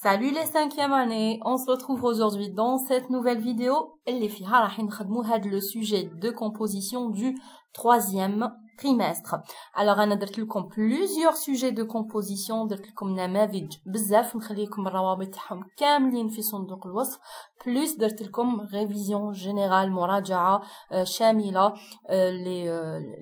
Salut les 5e années, on se retrouve aujourd'hui dans cette nouvelle vidéo. اللي فيها راح نخدموا le sujet de composition du 3e trimestre. Alors انا درت لكم plusieurs sujets de composition, درت لكم نماذج بزاف نخليكم الروابط تاعهم كاملين في صندوق الوصف، plus درت لكم révision générale مراجعة شاملة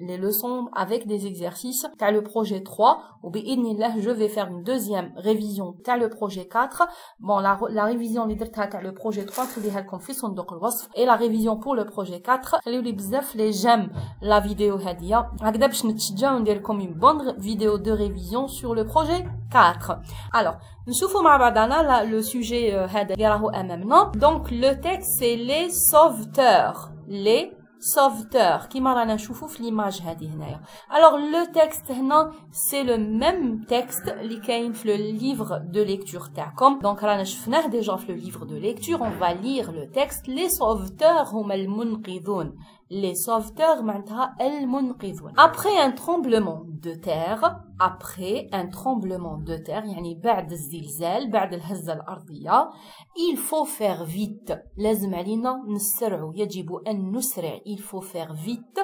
les leçons avec des exercices تاع le projet 3 وبإذن الله je vais faire une deuxième révision تاع le projet 4. Bon la révision اللي درتها تاع le projet 3 نخليها لكم في صندوق الوصف et la révision pour le projet 4 خليو لي بزاف les j'aime la vidéo هادية هكذا باش نتشجعوا ندير لكم une bonne vidéo de révision sur le projet 4. Alors نشوفوا مع بعضنا le sujet هذا اللي راهو امامنا. Donc le texte c'est les sauveteurs, les sauveteurs كيما رانا نشوفوا في l'image هذه هنايا. Alors le texte هنا c'est le même texte اللي كاين في le livre de lecture تاعكم. Donc رانا شفناه déjà في le livre de lecture. On va lire le texte. Les sauveteurs هما المنقذون. Les sauveteurs معناتها المنقذون. Après un tremblement de terre, après un tremblement de terre يعني بعد الزلزال بعد الهزة الأرضية, il faut faire vite. لازم علينا نسرعوا, يجب أن نسرع. Il faut faire vite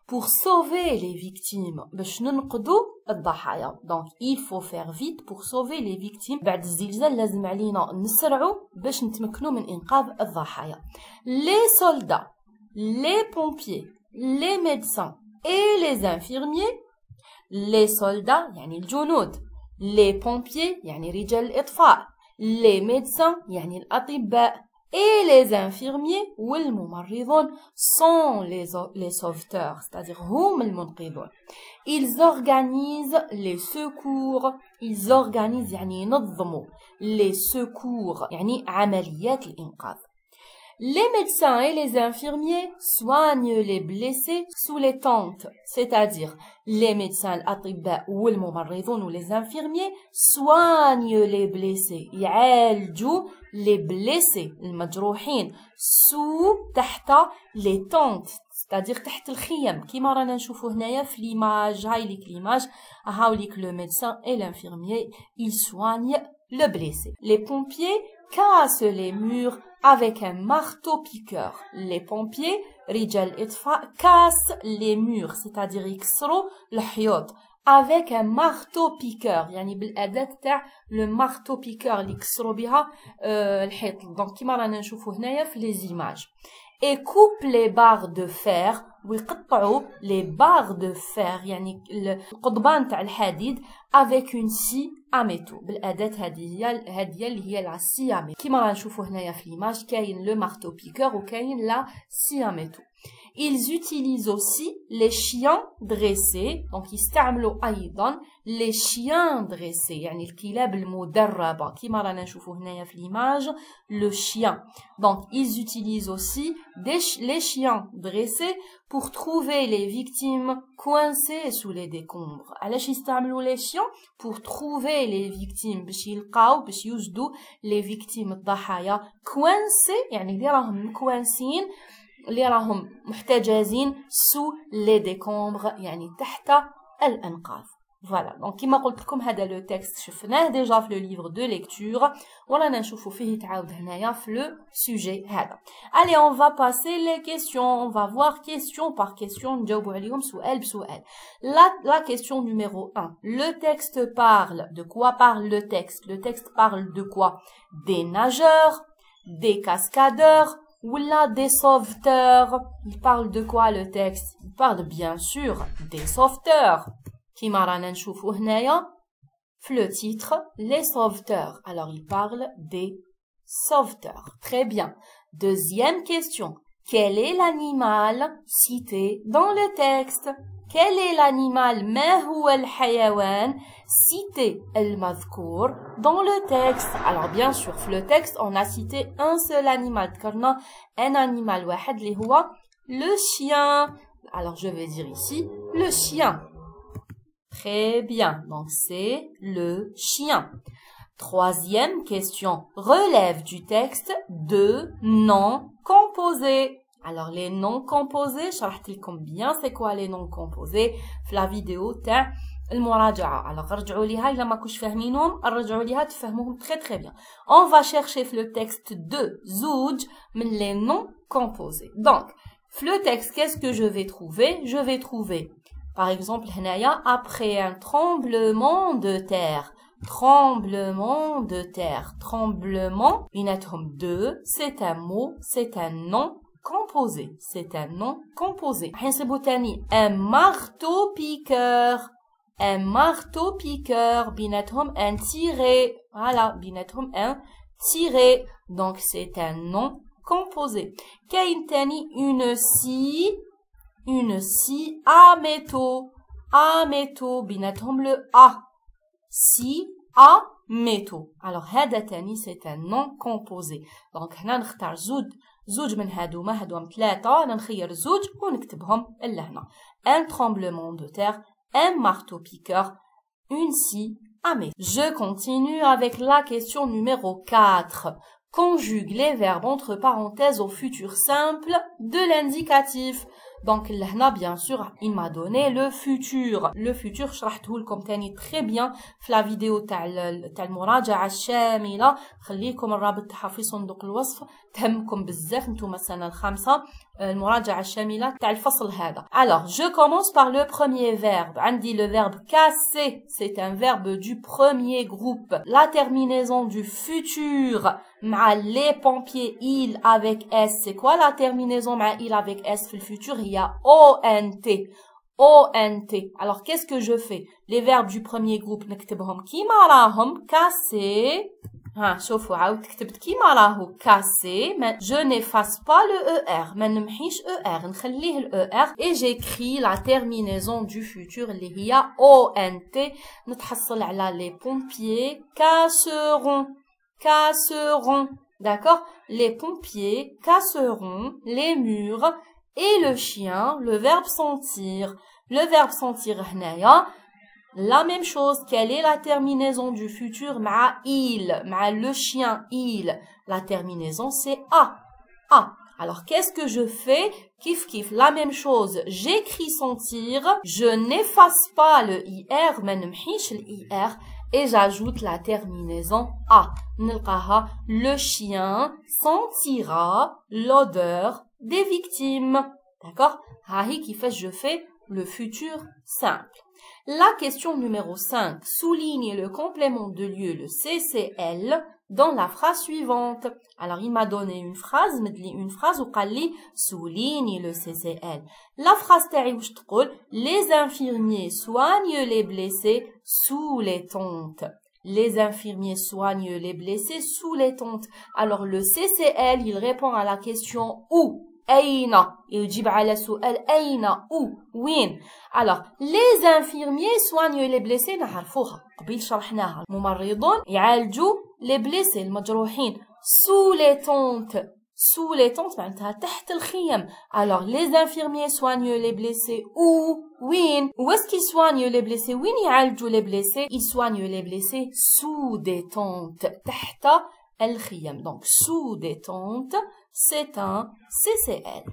pour sauver les victimes. باش ننقذوا الضحايا. Donc il faut faire vite pour sauver les victimes. بعد الزلزال لازم علينا نسرعوا باش نتمكنوا من إنقاذ الضحايا. Les soldats, les pompiers, les médecins et les infirmiers. Les soldats يعني الجنود, les pompiers يعني رجال الإطفاء, les médecins يعني الأطباء et les infirmiers والممرضون sont les sauveteurs, c'est-à-dire هم المنقذون. Ils organisent les secours, ils organisent يعني ينظموا les secours يعني عمليات الإنقاذ. Les médecins et les infirmiers soignent les blessés sous les tentes, c'est-à-dire les médecins الأطباء والممرضون و les infirmiers soignent les blessés, يعالجوا les blessés المجروحين sous تحت les tentes, c'est-à-dire تحت الخيم كيما رانا نشوفوا هنايا في l'image. هاي ليك l'image, هاوليك le médecin et l'infirmier, ils soignent le blessé. Les pompiers cassent les murs avec un marteau-piqueur. Les pompiers, رجال إطفاء, cassent les murs, c'est-à-dire يكسروا الحيوط avec un marteau-piqueur, يعني بالأداة تاع le marteau-piqueur اللي يكسروا بها الحيط. donc كيما رانا نشوفوا هنايا في les images. Et coupe les barres de fer, ويقطعوا les barres de fer يعني القضبان تاع الحديد avec une scie à métaux. بالأداة هذه اللي هي la scie à métaux. كيما غنشوفوا هنايا في l'image كاين le marteau piqueur وكاين la scie à métaux. Ils utilisent aussi les chiens dressés, donc يستعملوا أيضا les chiens dressés يعني الكلاب المدربة كيما رانا نشوفوا هنايا في l'image le chien. Donc ils utilisent aussi les chiens dressés pour trouver les victimes coincées sous les décombres. علاش يستعملوا les chiens? Pour trouver les victimes باش يلقاو باش يوجدوا les victimes الضحايا coincés يعني اللي راهم مكوانسين اللي راهم محتجزين sous les décombres يعني تحت الأنقاض. Voilà, donc كما قلت لكم هذا لو تكست شفناه ديجا في لو ليفر دو ليكتور ورانا نشوفوا فيه تعاود هنايا في لو سوجي هذا. Allez, on va passer les questions, on va voir question par question نجاوبوا عليهم سؤال بسؤال. La question numéro 1. Le texte parle de quoi? Parle le texte. Le texte parle de quoi? Des nageurs, des cascadeurs ou là des sauveteurs. Il parle de quoi le texte? Il parle bien sûr des sauveteurs. كيما رانا نشوفوا هنايا في le titre les sauveteurs. Alors il parle des sauveteurs. Très bien. Deuxième question. Quel est l'animal cité dans le texte? Quel est l'animal ما هو الحيوان cité المذكور dans le texte? Alors bien sûr في le texte on a cité un seul animal. ذكرنا un animal واحد اللي هو le chien. Alors je vais dire ici le chien. Très bien, donc c'est le chien. Troisième question. Relève du texte deux noms composés. Alors les noms composés, شرحت لكم bien c'est quoi les noms composés في la vidéo تاع المراجعة. alors رجعوا ليها إلا ما كنتش فاهمينهم رجعوا ليها تفهموهم très très bien. On va chercher le texte de زوج من les noms composés. donc le texte qu'est-ce que je vais trouver? Je vais trouver par exemple هنايا après un tremblement de terre. Tremblement de terre. Tremblement بيناتهم deux, c'est un mot, c'est un nom composé. C'est un nom composé. حنسبو تاني un marteau piqueur. Un marteau piqueur بيناتهم un tiré. Voilà, بيناتهم un tiré. Donc c'est un nom composé. كاين تاني une scie à métaux. À métaux بيناتهم le a. Si à métaux. Alors هذا تاني c'est un nom composé. donc هنا نختار زوج من هادوما 3 انا نخير زوج ونكتبهم لهنا. un tremblement de terre, un marteau piqueur, une scie à métaux. Je continue avec la question numéro 4. Conjugue les verbes entre parenthèses au futur simple de l'indicatif. Donc là, bien sûr, il m'a donné le futur. Le futur, شرحته لكم تاني très bien في la vidéo تاع المراجعة الشاملة. خليكم الرابط تاعها في صندوق الوصف تهمكم بزاف نتوما السنة الخامسة المراجعة الشاملة تاع الفصل هذا. Alors, je commence par le premier verbe. عندي le verbe casser, c'est un verbe du premier groupe. La terminaison du futur مع les pompiers il avec s. C'est quoi la terminaison مع il avec s في الفutur? Il y a ONT. ONT. Alors, qu'est-ce que je fais? Les verbes du premier groupe نكتبهم كيما راهم. casser. شوفوا عاود كتبت كيما راهو casser. Je n'efface pas le ER. ما نمحيش ER. نخليه ال ER. Et j'écris la terminaison du futur اللي هي ONT. نتحصل على les pompiers casseront. Casseront. D'accord? Les pompiers casseront les murs. Et le chien, le verbe sentir. Le verbe sentir, هنايا, la même chose. Quelle est la terminaison du futur مع il, مع le chien, il? La terminaison, c'est a. A. Alors, qu'est-ce que je fais? Kif kif, la même chose. J'écris sentir. Je n'efface pas le IR, ما نمحيش ال IR. Et j'ajoute la terminaison a. نلقاها, le chien sentira l'odeur des victimes. D'accord? Hahi qui fait je fais le futur simple. La question numéro 5. Souligne le complément de lieu, le CCL, dans la phrase suivante. Alors, il m'a donné une phrase, ou قال souligne le CCL. La phrase تاعي واش تقول? Les infirmiers soignent les blessés sous les tentes. Les infirmiers soignent les blessés sous les tentes. Alors, le CCL, il répond à la question où? أين. يجيب على سؤال أين où وين. Alors les infirmiers soignent les blessés نعرفوها قبيل شرحناها. الممرضون يعالجوا les blessés المجروحين. sous les tentes. sous les tentes معناتها تحت الخيم. Alors les infirmiers soignent les blessés où وين. Où est-ce qu'ils soignent les blessés? وين يعالجوا les blessés? Ils soignent les blessés sous des tentes. تحت الخيم. Donc sous des tentes, c'est un CCL.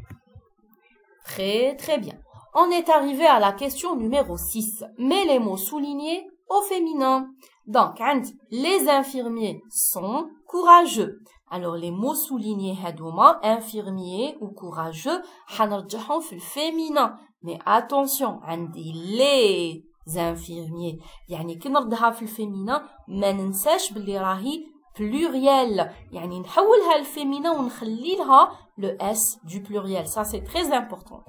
Très très bien. On est arrivé à la question numéro 6. Mets les mots soulignés au féminin. Donc, les infirmiers sont courageux. Alors, les mots soulignés هادوما, infirmiers ou courageux, حنرجعهم في الفéminin. Mais attention, عندي les infirmiers. يعني كي نردها في الفéminin, ما ننساش باللي راهي pluriel. يعني نحولها الفيمينا ونخلي لها le S du pluriel. Ça, c'est très important.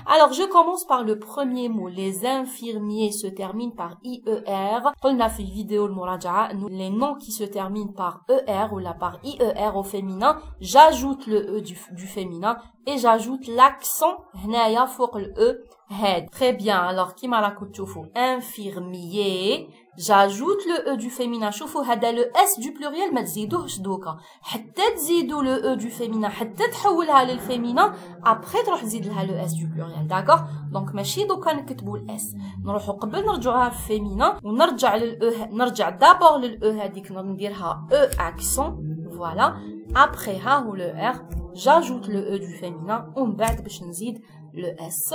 Alors, je commence par le premier mot. Les infirmiers se terminent par IER. On a fait une vidéo المراجعة. Les noms qui se terminent par ER ou là par IER au féminin, j'ajoute le E du féminin et j'ajoute l'accent هنايا فوق le E. head. Très bien. Alors, كيما راكم تشوفوا infirmier. J'ajoute le E du féminin. شوفوا هذا le S du pluriel ما تزيدوهش دوكا. حتى تزيدوا le E du féminin حتى تحولها للفيمينا après تروح تزيد لها le S du pluriel. d'accord? donc ماشي دوكا نكتبوا ال S. نروحوا قبل نرجعوها في féminin ونرجع لل E. نرجع d'abord لل E هذيك نديرها E accent. voilà. après ها هو le R. j'ajoute le E du féminin ومن بعد باش نزيد le S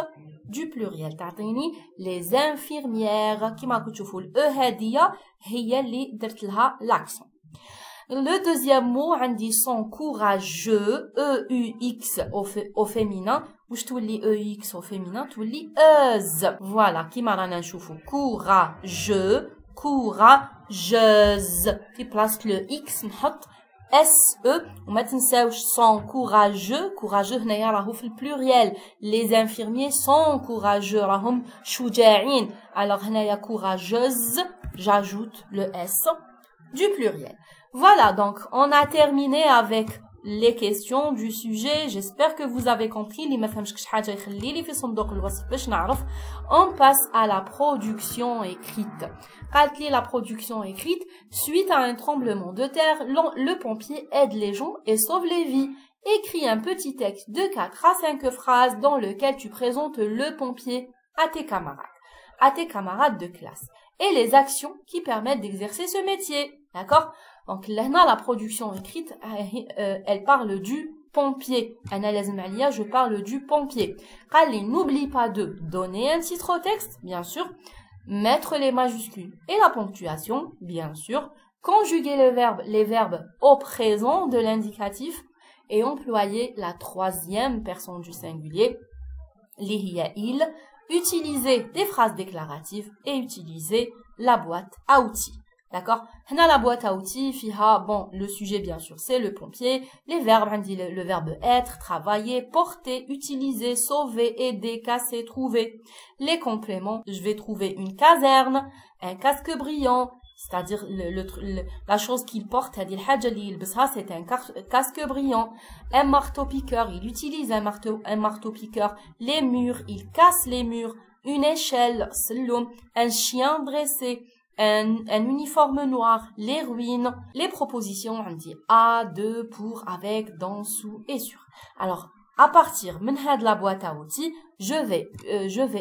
du pluriel. تعطيني les infirmières. كما راكم تشوفوا ال E هادية هي اللي درت لها l'accent. Le deuxième mot عندي sont courageux. E-U-X au féminin. واش تولي E-U-X au féminin تولي euse. Voilà كما رانا نشوفوا courageux, courageuse. في بلاصة le X نحط S-E وما تنساوش sont courageux. courageux هنايا راهو في البلوريال. les infirmiers sont courageux راهم شجاعين. alors هنايا courageuse j'ajoute le S du pluriel. Voilà, donc on a terminé avec les questions du sujet. J'espère que vous avez compris. On passe à la production écrite. La production écrite, suite à un tremblement de terre, le pompier aide les gens et sauve les vies. Écris un petit texte de 4 à 5 phrases dans lequel tu présentes le pompier à tes camarades de classe et les actions qui permettent d'exercer ce métier. D'accord? Donc là, la production écrite, elle parle du pompier. Je parle du pompier. N'oublie pas de donner un titre au texte, bien sûr, mettre les majuscules et la ponctuation, bien sûr, conjuguer les verbes au présent de l'indicatif et employer la troisième personne du singulier, il, utiliser des phrases déclaratives et utiliser la boîte à outils. D'accord? La boîte à outils, bon, le sujet bien sûr c'est le pompier, les verbes, le verbe être, travailler, porter, utiliser, sauver, aider, casser, trouver. Les compléments, je vais trouver une caserne, un casque brillant, c'est-à-dire la chose qu'il porte, c'est un casque brillant. Un marteau-piqueur, il utilise un marteau-piqueur. Les murs, il casse les murs. Une échelle, un chien dressé. Un uniforme noir, les ruines, les propositions, on dit à, de, pour, avec, dans, sous et sur. Alors, à partir de la boîte à outils, je vais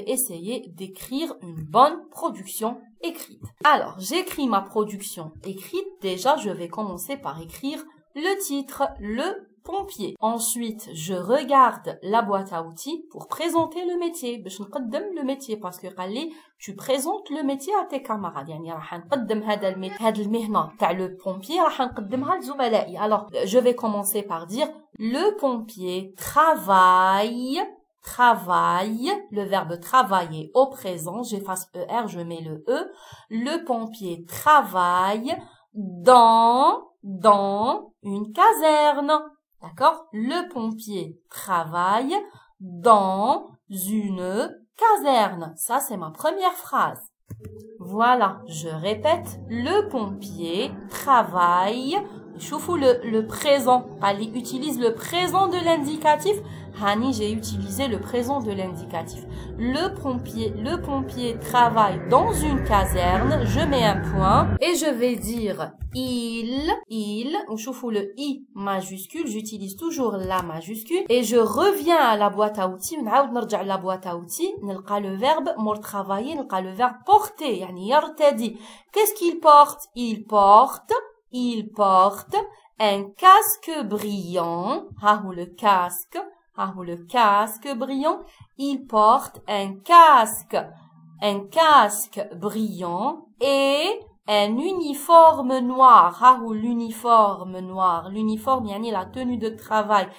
essayer d'écrire une bonne production écrite. Alors, j'écris ma production écrite. Déjà, je vais commencer par écrire le titre, le pompier. Ensuite, je regarde la boîte à outils pour présenter le métier. باش نقدم le métier parce que قال لي tu présentes le métier à tes camarades. يعني راح نقدم هذا المهنة تاع le pompier راح نقدمها لزملائي. Alors, je vais commencer par dire le pompier travaille, le verbe travailler au présent, j'efface ER, je mets le E. Le pompier travaille dans une caserne. D'accord? Le pompier travaille dans une caserne. Ça, c'est ma première phrase. Voilà, je répète. Le pompier travaille. Choufou le présent. Ali utilise le présent de l'indicatif. Hani, j'ai utilisé le présent de l'indicatif. Le pompier travaille dans une caserne. Je mets un point et je vais dire il. Choufou le I majuscule. J'utilise toujours la majuscule et je reviens à la boîte à outils. نرجع la boîte à outils. نلقى le verbe مور travailler. نلقى le verbe porter. يعني يرتدي. Qu'est-ce qu'il porte? Il porte un casque brillant. Le casque brillant. Il porte un casque brillant et un uniforme noir. L'uniforme noir. L'uniforme, يعني la tenue de travail.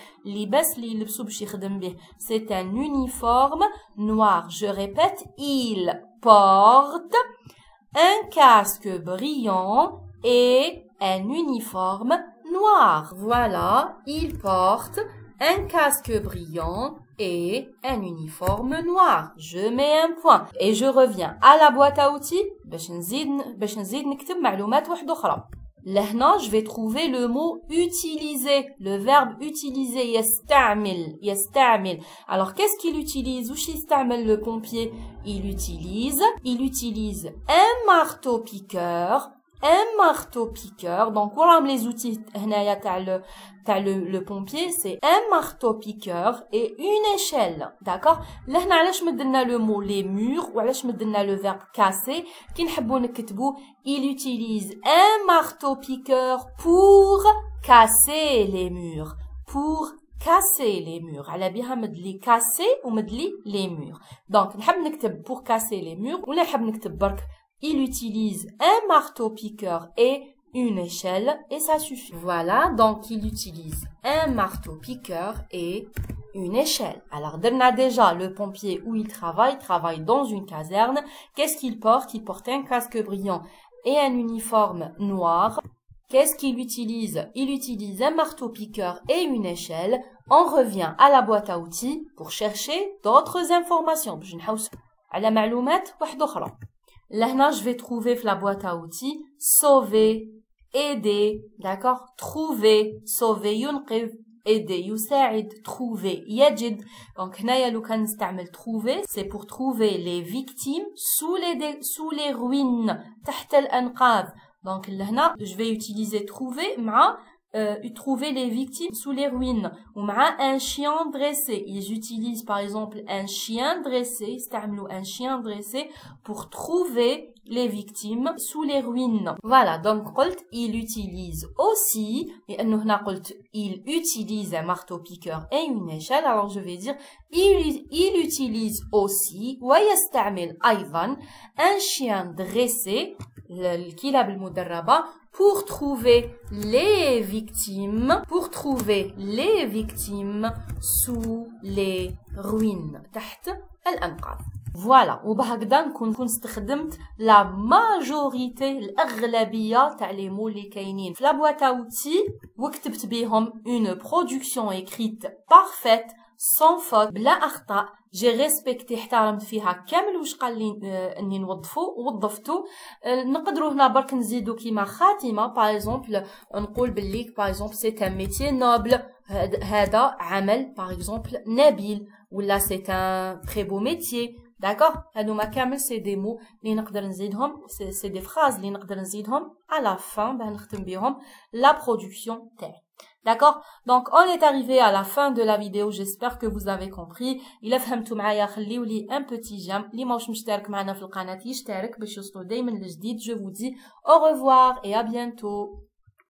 C'est un uniforme noir. Je répète, il porte un casque brillant et un uniforme noir. Voilà, il porte un casque brillant et un uniforme noir. Je mets un point. Et je reviens à la boîte à outils. باش نزيد نكتب معلومات واحدة أخرى. لهنا, je vais trouver le mot utiliser, le verbe utiliser, يستعمل. Alors, qu'est-ce qu'il utilise? وش يستعمل le pompier? Il utilise un marteau-piqueur. Donc, voilà les outils le pompier, c'est un marteau-piqueur et une échelle. D'accord? Là, علاش مدلنا le mot les murs وعلاش مدلنا le verbe casser. كي نحبوا نكتبوا, il utilise un marteau-piqueur pour casser les murs. Pour casser les murs. على بها مدلي casser ومدلي les murs. Donc نحب نكتب pour casser les murs ولا نحب نكتب برك il utilise un marteau piqueur et une échelle et ça suffit. Voilà, donc il utilise un marteau piqueur et une échelle. Alors, on a déjà le pompier où il travaille dans une caserne. Qu'est-ce qu'il porte? Il porte un casque brillant et un uniforme noir. Qu'est-ce qu'il utilise? Il utilise un marteau piqueur et une échelle. On revient à la boîte à outils pour chercher d'autres informations. باش نحوس على معلومات واحدة أخرى. Là, je vais trouver la boîte à outils sauver, aider, d'accord? Trouver, sauver, ينقذ, aider, يساعد, trouver, يجد. Donc, هنايا لو كان نستعمل trouver, c'est pour trouver les victimes sous les ruines, تحت الأنقاض. Donc, là, je vais utiliser trouver مع trouver les victimes sous les ruines ou un chien dressé. Ils utilisent par exemple un chien dressé, un chien dressé pour trouver les victimes sous les ruines. Voilà, donc il utilise aussi, il utilise un marteau piqueur et une échelle. Alors je vais dire il utilise aussi ويستعمل أيضا un chien dressé الكلاب المدربة pour trouver les victimes sous les ruines تحت الأنقاض. Voilà, وبهكذا نكون استخدمت la majorité الأغلبية تاع les mots اللي كاينين في la boîte à outils وكتبت بيهم une production écrite parfaite sans faute بلا أخطاء. جي ريسبكتي احترمت فيها كامل واش قال لي اني وظفتو. نقدروا هنا برك نزيدو كيما خاتمه باغ اكزومبل نقول باللي باغ اكزومبل سي ان ميتي نوبل هذا عمل باغ اكزومبل نبيل ولا سي ان تري بو ميتي. داكوغ هادوما كامل سي دي مو اللي نقدر نزيدهم سي دي فراز اللي نقدر نزيدهم على فان باه نختم بهم لا برودكسيون تاعي. D'accord? Donc, on est arrivé à la fin de la vidéo. J'espère que vous avez compris. إلا فهمتوا معايا خليوا لي un petit j'aime. اللي ماهوش مشترك معنا في القناة يشترك باش يوصلوا دايما لجديد. Je vous dis au revoir et à bientôt.